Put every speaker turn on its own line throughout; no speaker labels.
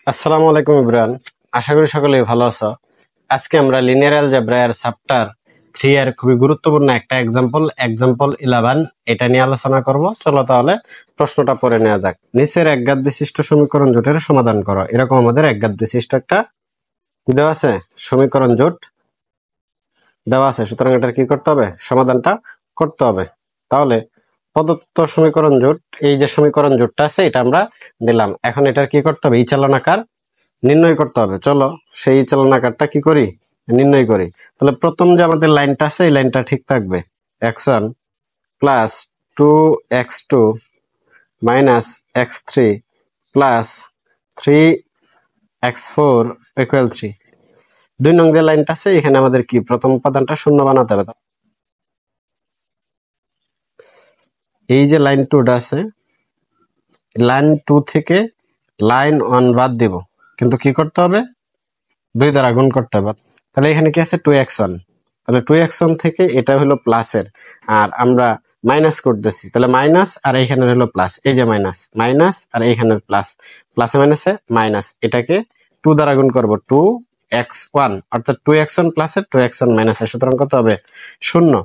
আসসালামু আলাইকুম ইব্রান। আশা করি সকলেই ভালো আছো। আজকে আমরা লিনিয়ার অ্যালজেব্রা এর চ্যাপ্টার 3 এর খুবই গুরুত্বপূর্ণ একটা এক্সাম্পল 11 এটা নিয়ে আলোচনা করব। চলো তাহলে প্রশ্নটা পড়ে নেওয়া যাক। নিচের একঘাত বিশিষ্ট সমীকরণ জোটের সমাধান করো। এরকম আমাদের একঘাত বিশিষ্ট একটা দেওয়া আছে, সমীকরণ জোট দেওয়া আছে, সুতরাং এটার কি করতে হবে? সমাধানটা করতে হবে। তাহলে প্রদত্ত সমীকরণ জোট, এই যে সমীকরণ জোটটা আছে এটা আমরা দিলাম। এখন এটার কি করতে হবে? এই চালনাকার নির্ণয় করতে হবে। চলো সেই চালনাকারটা কি করি, নির্ণয় করি। তাহলে প্রথম যে আমাদের লাইনটা আছে এই লাইনটা ঠিক থাকবে। x1 plus 2x2 minus x3 plus 3x4 equal 3। 2 নং যে লাইনটা আছে এখানে আমাদের কি প্রথম উপাদানটা শূন্য বানাতে হবে। এই যে লাইন 2টা আছে, লাইন 2 থেকে লাইন 1 বাদ দিব, কিন্তু কি করতে হবে? 2 দ্বারা গুণ করতে হবে। তাহলে এখানে কি আছে? 2x1। তাহলে 2x1 থেকে এটা হলো প্লাসের, আর আমরা মাইনাস করতেছি, তাহলে মাইনাস আর এইখানে হলো প্লাস। এই যে মাইনাস মাইনাস আর এইখানে প্লাস, প্লাসে মাইনাসে মাইনাস, এটাকে 2 দ্বারা গুণ করব, 2x1 অর্থাৎ 2x1 প্লাসের 2x1 মাইনাসের, সুতরাং কত হবে? 0।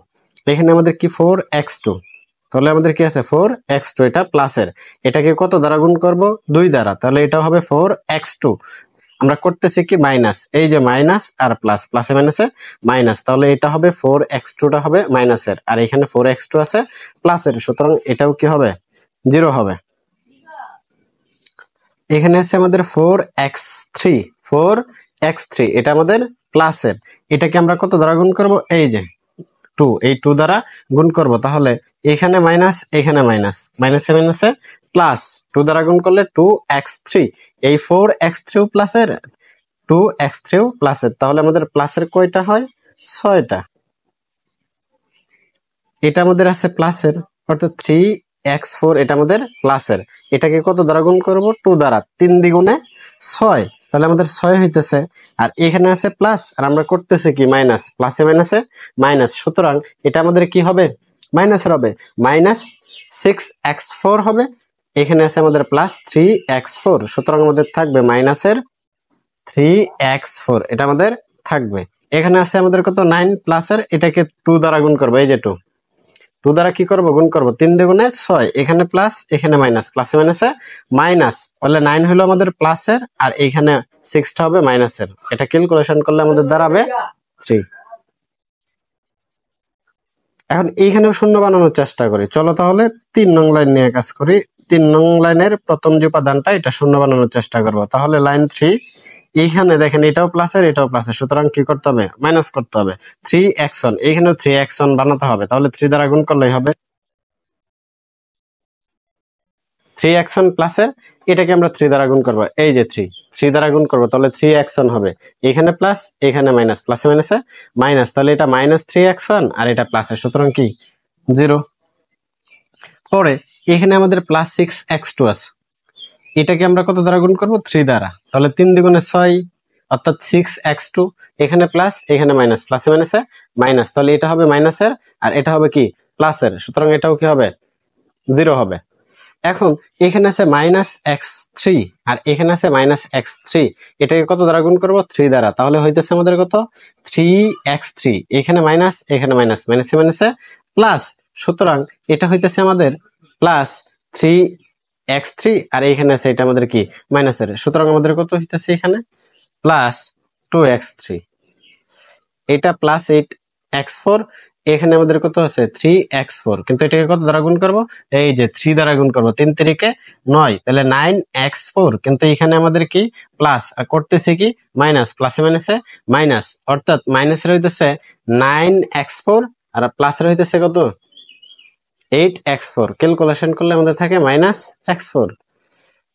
এখানে আমাদের কি 4x2, তাহলে আমাদের কি আছে? 4x2, এটা প্লাসের, এটাকে কত দ্বারা গুণ করব? 2 দ্বারা, তাহলে এটা হবে 4x2। আমরা করতেছি কি মাইনাস, এই যে মাইনাস আর প্লাস, প্লাসে মাইনাসে মাইনাস, তাহলে এটা হবে 4x2টা হবে মাইনাসের, আর এখানে 4x2 আছে প্লাসের, সুতরাং এটাও কি হবে? 0 হবে। এখানে আছে আমাদের 4x3 এটা আমাদের প্লাসের, এটাকে আমরা কত দ্বারা গুণ করব? এই যে 2, এই 2 দ্বারা গুণ করব। তাহলে এখানে মাইনাস, এখানে মাইনাস, মাইনাসে মাইনাসে প্লাস, 2 দ্বারা গুণ করলে 2x3, এই 4x3 প্লাসের 2x3 প্লাসের, তাহলে আমাদের প্লাসের কয়টা হয়? 6টা। এটা আমাদের আছে প্লাসের, অর্থাৎ 3x4 এটা আমাদের প্লাসের, এটাকে কত দ্বারা গুণ করব? 2 দ্বারা, 3 দ্বিগুণে 6, তাহলে আমাদের 6 হইতেছে। আর এখানে আছে প্লাস, আর আমরা করতেছি কি মাইনাস, প্লাসে মাইনাসে মাইনাস, সুতরাং এটা আমাদের কি হবে? মাইনাসের হবে, মাইনাস 6x4 হবে। এখানে আছে আমাদের প্লাস 3x4, সুতরাং আমাদের থাকবে মাইনাসের 3x4, এটা আমাদের থাকবে। এখানে আছে আমাদের কত? 9 প্লাসের, এটাকে 2 দ্বারা গুণ করবো, এই যে 2 দ্বারা কি করব? গুণ করব, 3 দ্বিগুণে 6, এখানে প্লাস এখানে মাইনাস, প্লাসে মাইনাসে মাইনাস, তাহলে 9 হলো আমাদের প্লাসের, আর এখানে 6টা হবে মাইনাসের, এটা ক্যালকুলেশন করলে আমাদের দাঁড়াবে 3। এখন এইখানেও শূন্য বানানোর চেষ্টা করি। চলো তাহলে 3 নং লাইন নিয়ে কাজ করি। 3 নং লাইনের প্রথম যে উপাদানটা এটা শূন্য বানানোর চেষ্টা করব। তাহলে লাইন 3, এইখানে দেখেন এটাও প্লাসের এটাও প্লাসের, সুতরাং কি করতে হবে? মাইনাস করতে হবে। 3x1, এইখানেও 3x1 বানাতে হবে, তাহলে 3 দ্বারা গুণ করলেই হবে 3x1 প্লাসের, এটাকে আমরা 3 দ্বারা গুণ করবো, এই যে 3 দ্বারা গুণ করবো, তাহলে 3x1 হবে, এখানে প্লাস এখানে মাইনাস, প্লাসে মাইনাসে মাইনাস, তাহলে এটা মাইনাস 3x1 আর এটা প্লাসের, সুতরাং কি 0। পরে এখানে আমাদের প্লাস 6x2 আছে, এটাকে আমরা কত দ্বারা গুণ করবো? 3 দ্বারা, তাহলে 3 দ্বিগুণে 6, অর্থাৎ 6x2, এখানে প্লাস এখানে মাইনাস, প্লাসে মাইনাসে মাইনাস, তাহলে এটা হবে মাইনাসের আর এটা হবে কি প্লাসের, সুতরাং এটাও কি হবে? 0 হবে। এখন এখানে আছে মাইনাস x3 আর এখানে আছে মাইনাস x3, এটাকে কত দ্বারা গুণ করবো? 3 দ্বারা, তাহলে হইতেছে আমাদের কত? 3x3, এখানে মাইনাস এখানে মাইনাস, মাইনাসে মাইনাসে প্লাস, সুতরাং এটা হইতেছে আমাদের প্লাস 3x3, আর এখানে আছে এটা আমাদের কি মাইনাসের, সুতরাং আমাদের কত হইতেছে? এখানে প্লাস 2x3, এটা প্লাস 8x4, এখানে আমাদের কত আছে? 3x4, কিন্তু এটাকে কত দ্বারা গুণ করব? এই যে 3 দ্বারা গুণ করব, 3 তিরিকে 9, তাহলে 9x4, কিন্তু এখানে আমাদের কি প্লাস, আর করতেছে কি মাইনাস, প্লাসে মাইনাসে মাইনাস, অর্থাৎ মাইনাসের হইতেছে 9x4 আর প্লাসের হইতেছে কত? 8x4, ক্যালকুলেশন করলে আমাদের থাকে মাইনাস x4।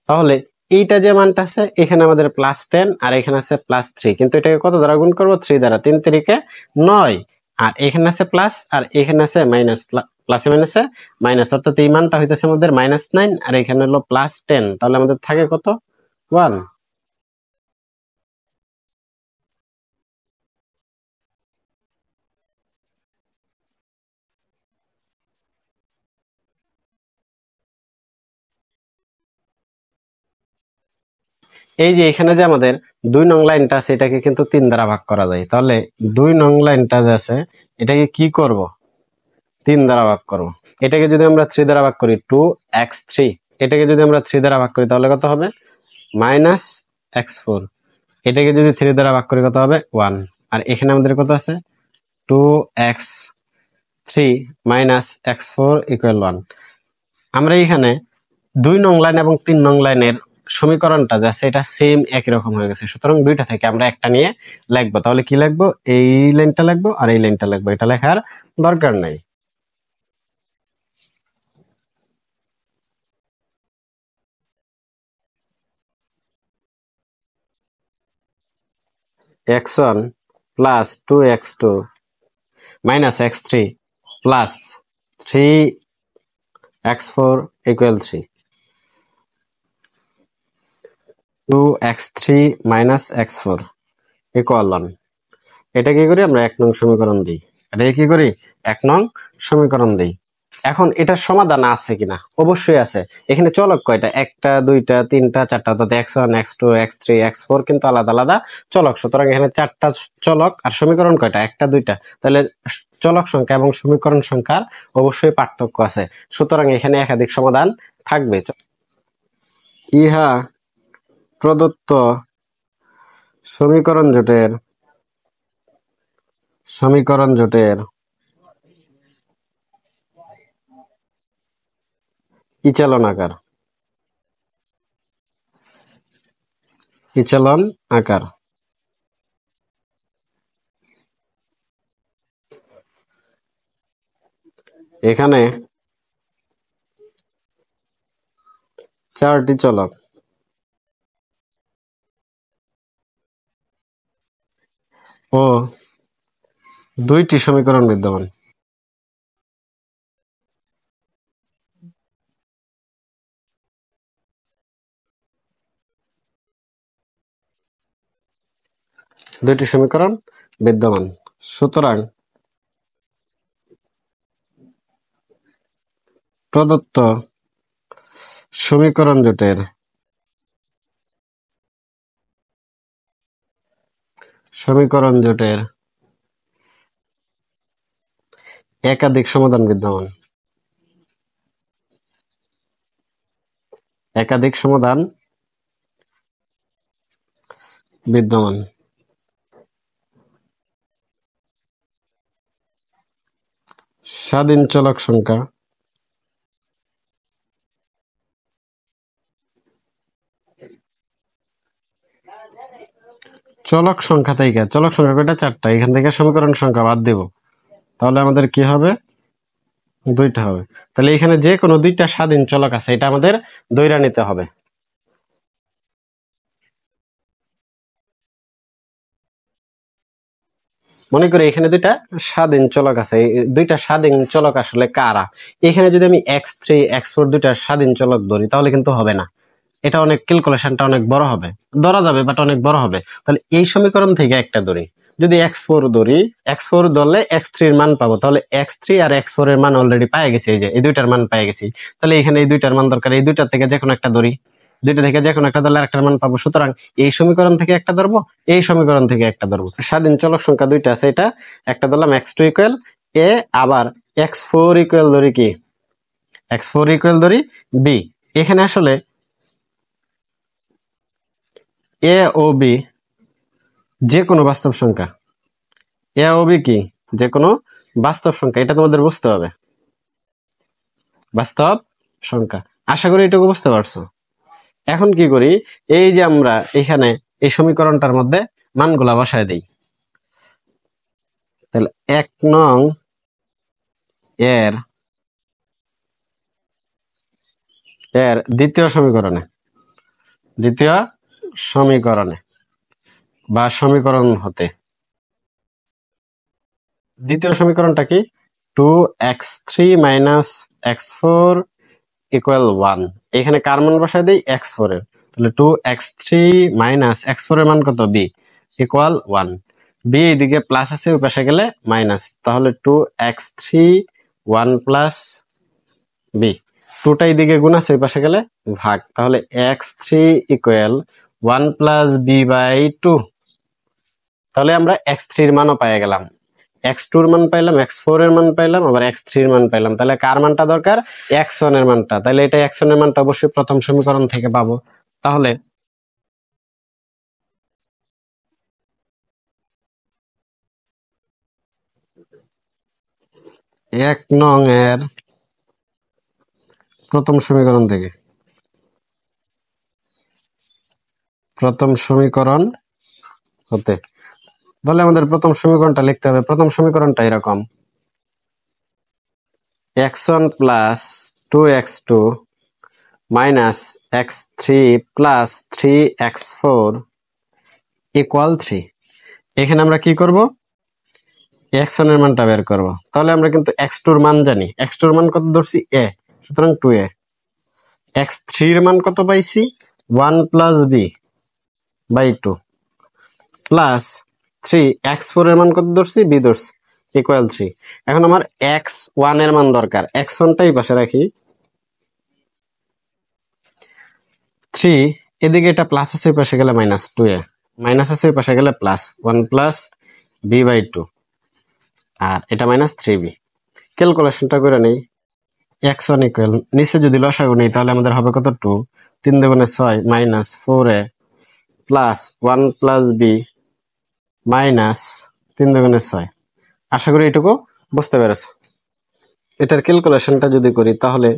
তাহলে এইটা যে মানটা আছে এখানে আমাদের প্লাস 10 আর এখানে আছে প্লাস 3, কিন্তু এটাকে কত দ্বারা গুণ করবো? 3 দ্বারা, 3 তিরিকে 9, আর এখানে আছে প্লাস আর এখানে আছে মাইনাস, প্লাসে মাইনাসে মাইনাস, অর্থাৎ এই মানটা হইতেছে আমাদের -9 আর এখানে হলো +10, তাহলে আমাদের থাকে কত? 1। এই যে এখানে যে আমাদের 2 নং লাইনটা আছে এটাকে কিন্তু 3 দ্বারা ভাগ করা যায়। তাহলে 2 নং লাইনটা যে আছে এটাকে কি করব, 3 দ্বারা ভাগ করব। এটাকে যদি আমরা 3 দ্বারা ভাগ করি 2x3, এটাকে যদি আমরা 3 দ্বারা ভাগ করি তাহলে কত হবে -x4, এটাকে যদি 3 দ্বারা ভাগ করি কত হবে 1। আর এখানে আমাদের কত আছে 2x3 -x4 = 1। আমরা এখানে 2 নং লাইন এবং 3 নং লাইনের সমীকরণটা যা আছে এটা সেম একই রকম হয়ে গেছে। সুতরাং দুইটা থেকে আমরা একটা নিয়ে লিখবো। তাহলে কি লিখবো, এই লাইনটা লিখবো আর এই লাইনটা লিখবো, এটা লেখার দরকার নাই। x1 plus 2x2 minus x3 plus 3x4 = 3, 2x3 minus x4 = 1। এটা কি করি আমরা 1 নং সমীকরণ দিই, এটা কি করি 1 নং সমীকরণ দিই। এখন এটার সমাধান আছে কিনা, অবশ্যই আছে। এখানে চলক কয়টা, 1টা 2টা 3টা 4টা, অর্থাৎ x1 x2 x3 x4 কিন্তু আলাদা আলাদা চলক। সুতরাং এখানে 4টা চলক আর সমীকরণ কয়টা, 1টা 2টা, তাহলে চলক সংখ্যা এবং সমীকরণ সংখ্যার অবশ্যই পার্থক্য আছে। সুতরাং এখানে একাধিক সমাধান থাকবে। ইহা প্রদত্ত সমীকরণ জোটের ইচেলন আকার। এখানে 4টি চলক ও 2টি সমীকরণ বিদ্যমান। সুতরাং প্রদত্ত সমীকরণ জোটের একাধিক সমাধান বিদ্যমান। স্বাধীন চলক সংখ্যা থেকে চলক সংখ্যা কয়টা, 4টা, এখান থেকে সমীকরণ সংখ্যা বাদ দেব, তাহলে আমাদের কি হবে 2টা হবে। তাহলে এখানে যে কোনো 2টা স্বাধীন চলক আছে, এটা আমাদের ধইরা নিতে হবে। মনে করি এখানে 2টা স্বাধীন চলক আছে, এই 2টা স্বাধীন চলক আসলে কারা। এখানে যদি আমি x3 x4 2টা স্বাধীন চলক ধরি তাহলে কিন্তু হবে না, এটা অনেক ক্যালকুলেশনটা অনেক বড় হবে, ধরা যাবে বাট অনেক বড় হবে। তাহলে এই সমীকরণ থেকে একটা ধরি, যদি x4 ধরি, x4 ধরলে x3 এর মান পাবো। তাহলে x3 আর x4 এর মান অলরেডি পেয়ে গেছি, এই যে এই 2টার মান পেয়ে গেছি। তাহলে এখানে এই 2টার মান দরকার, এই 2টার থেকে যে কোনো একটা ধরি, 2টা থেকে যে কোনো একটা ধরলে আরেকটার মান পাবো। সুতরাং এই সমীকরণ থেকে একটা ধরবো, এই সমীকরণ থেকে একটা ধরবো। স্বাধীন চলক সংখ্যা 2টা আছে, এটা একটা ধরলাম x2 = a, আবার x4 = ধরি কি, x4 = ধরি b। এখানে আসলে a ও b যে কোনো বাস্তব সংখ্যা, a ও b কি যে কোনো বাস্তব সংখ্যা, এটা তোমাদের বুঝতে হবে, বাস্তব সংখ্যা। আশা করি এটুকু বুঝতে পারছো। এখন কি করি, এই যে আমরা এখানে এই সমীকরণটার মধ্যে মানগুলা বসায় দেই। তাহলে 1 নং এর দ্বিতীয় সমীকরণে বা সমীকরণ হতে দ্বিতীয় সমীকরণটা কি, 2x3 - x4 = 1। এখানে কার মান বসায় দেই, x4 এর। তাহলে 2x3 - x4 এর মান কত, b = 1। b এইদিকে প্লাস আছে, ওই পাশে গেলে মাইনাস, তাহলে 2x3 1 প্লাস b, 2টা এইদিকে গুণ আছে, ওই পাশে গেলে ভাগ, তাহলে x3 = 1 প্লাস বি বাই 2। তাহলে আমরা x3 এর মানও পেয়ে গেলাম, x2 এর মান পাইলাম, x4 এর মান পাইলাম, আবার x3 এর মান পাইলাম। তাহলে কার মানটা দরকার? x1 এর মানটা। তাহলে এটা x1 এর মানটা অবশ্যই প্রথম সমীকরণ থেকে পাবো। তাহলে এক নং এর প্রথম সমীকরণ থেকে, প্রথম সমীকরণ হতে, তাহলে আমাদের প্রথম সমীকরণটা লিখতে হবে। প্রথম সমীকরণটা এরকম, x1 plus 2x2 minus x3 plus 3x4 equal 3। এখানে আমরা কি করব? x1 এর মানটা বের করব। তাহলে আমরা কিন্তু x2 এর মান জানি, x2 এর মান কত ধরছি? a, সুতরাং 2a। x3 এর মান কত পাইছি? 1 plus b by 2 plus 3, x4 এর মান কত ধরছি? b ধরছি, ইকুয়াল 3। এখন আমার x1 এর মান দরকার, x1 টাই পাশে রাখি। 3 এদিকে এটা প্লাস আছে, ওই পাশে গেলে মাইনাস 2a, মাইনাস আছে ওই পাশে গেলে প্লাস 1 প্লাস b বাই 2, আর এটা মাইনাস 3b। ক্যালকুলেশনটা করে নেই। x1 ইকুয়াল, নিচে যদি লসাগু নেই তাহলে আমাদের হবে কত? 2, 3 দুগুণে 6 minus 4a plus 1 plus b minus 3 দুগুণে 6। আশা করি এটুকু বুঝতে পেরেছ। এটার ক্যালকুলেশনটা যদি করি তাহলে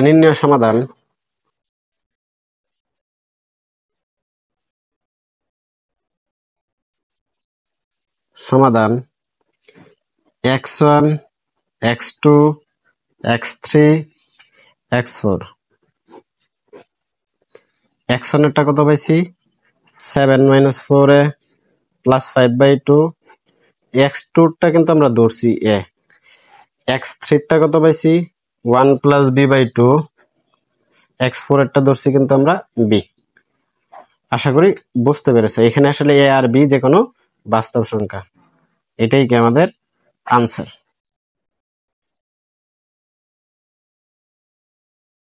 নির্ণয় সমাধান x1 x2 x3 x4। x1 এরটা কত পাইছি? 7 minus 4a plus 5 by 2। x2 টা কিন্তু আমরা ধরছি a। x3 টা কত পাইছি? 1 প্লাস b বাই 2। x4 এরটা ধরছি কিন্তু আমরা b। আশা করি বুঝতে পেরেছে। এখানে আসলে a আর b যে কোনো বাস্তব সংখ্যা, এটাই কি আমাদের আনসার।